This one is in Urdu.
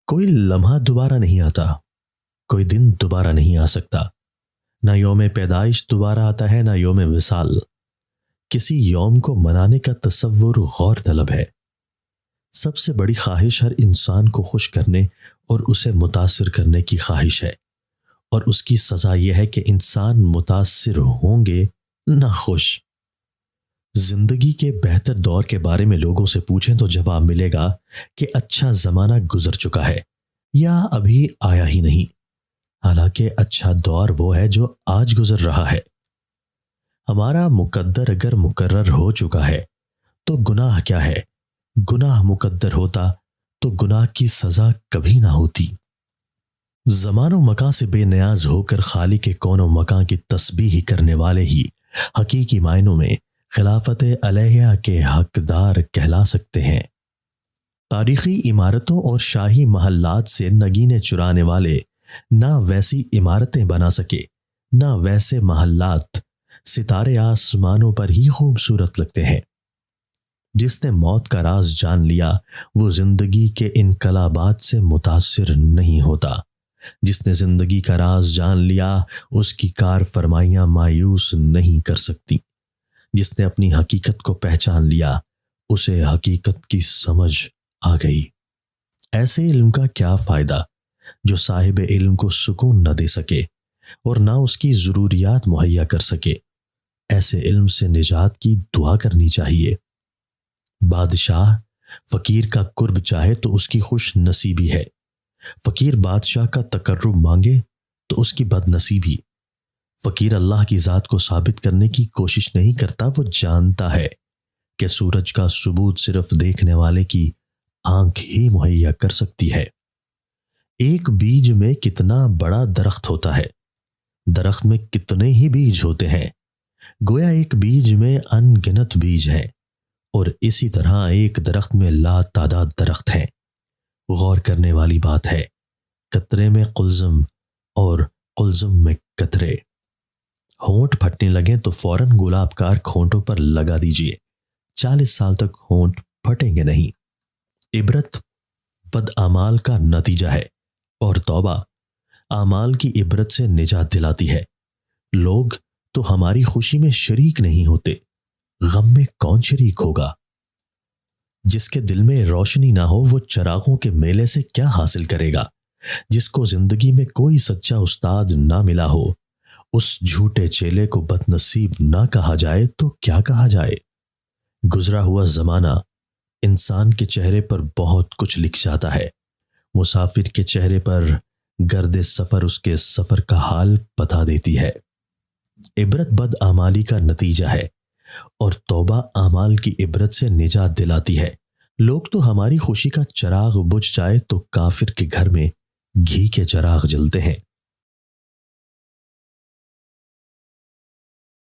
کوئی لمحہ دوبارہ نہیں آتا، کوئی دن دوبارہ نہیں آ سکتا، نہ یوم پیدائش دوبارہ آتا ہے نہ یوم وصال۔ کسی یوم کو منانے کا تصور غور طلب ہے۔ سب سے بڑی خواہش ہر انسان کو خوش کرنے اور اسے متاثر کرنے کی خواہش ہے، اور اس کی سزا یہ ہے کہ انسان متاثر ہوں گے نہ خوش۔ زندگی کے بہتر دور کے بارے میں لوگوں سے پوچھیں تو جواب ملے گا کہ اچھا زمانہ گزر چکا ہے یا ابھی آیا ہی نہیں، حالانکہ اچھا دور وہ ہے جو آج گزر رہا ہے۔ ہمارا مقدر اگر مقرر ہو چکا ہے تو گناہ کیا ہے؟ گناہ مقدر ہوتا تو گناہ کی سزا کبھی نہ ہوتی۔ زمان و مکان سے بے نیاز ہو کر خالق کون و مکان کی تسبیح کرنے والے ہی حقیقی معنوں میں خلافت علیہ کے حقدار کہلا سکتے ہیں۔ تاریخی عمارتوں اور شاہی محلات سے نگینے چرانے والے نہ ویسی عمارتیں بنا سکے نہ ویسے محلات، ستارے آسمانوں پر ہی خوبصورت لگتے ہیں۔ جس نے موت کا راز جان لیا وہ زندگی کے انقلابات سے متاثر نہیں ہوتا۔ جس نے زندگی کا راز جان لیا اس کی کار فرمائیاں مایوس نہیں کر سکتی۔ جس نے اپنی حقیقت کو پہچان لیا اسے حقیقت کی سمجھ آ گئی۔ ایسے علم کا کیا فائدہ جو صاحب علم کو سکون نہ دے سکے اور نہ اس کی ضروریات مہیا کر سکے۔ ایسے علم سے نجات کی دعا کرنی چاہیے۔ بادشاہ فقیر کا قرب چاہے تو اس کی خوش نصیبی ہے، فقیر بادشاہ کا تقرب مانگے تو اس کی بد نصیبی۔ فقیر اللہ کی ذات کو ثابت کرنے کی کوشش نہیں کرتا، وہ جانتا ہے کہ سورج کا ثبوت صرف دیکھنے والے کی آنکھ ہی مہیا کر سکتی ہے۔ ایک بیج میں کتنا بڑا درخت ہوتا ہے، درخت میں کتنے ہی بیج ہوتے ہیں، گویا ایک بیج میں ان گنت بیج ہیں، اور اسی طرح ایک درخت میں لا تعداد درخت ہیں۔ غور کرنے والی بات ہے، قطرے میں قلزم اور قلزم میں قطرے۔ ہونٹ پھٹنے لگیں تو فوراً گلاب کار کھونٹوں پر لگا دیجئے، 40 سال تک ہونٹ پھٹیں گے نہیں۔ عبرت بد اعمال کا نتیجہ ہے، اور توبہ اعمال کی عبرت سے نجات دلاتی ہے۔ لوگ تو ہماری خوشی میں شریک نہیں ہوتے، غم میں کون شریک ہوگا؟ جس کے دل میں روشنی نہ ہو وہ چراغوں کے میلے سے کیا حاصل کرے گا؟ جس کو زندگی میں کوئی سچا استاد نہ ملا ہو، اس جھوٹے چیلے کو بد نصیب نہ کہا جائے تو کیا کہا جائے؟ گزرا ہوا زمانہ انسان کے چہرے پر بہت کچھ لکھ جاتا ہے۔ مسافر کے چہرے پر گرد سفر اس کے سفر کا حال بتا دیتی ہے۔ عبرت بد اعمالی کا نتیجہ ہے، اور توبہ اعمال کی عبرت سے نجات دلاتی ہے۔ لوگ تو ہماری خوشی کا چراغ بجھ جائے تو کافر کے گھر میں گھی کے چراغ جلتے ہیں۔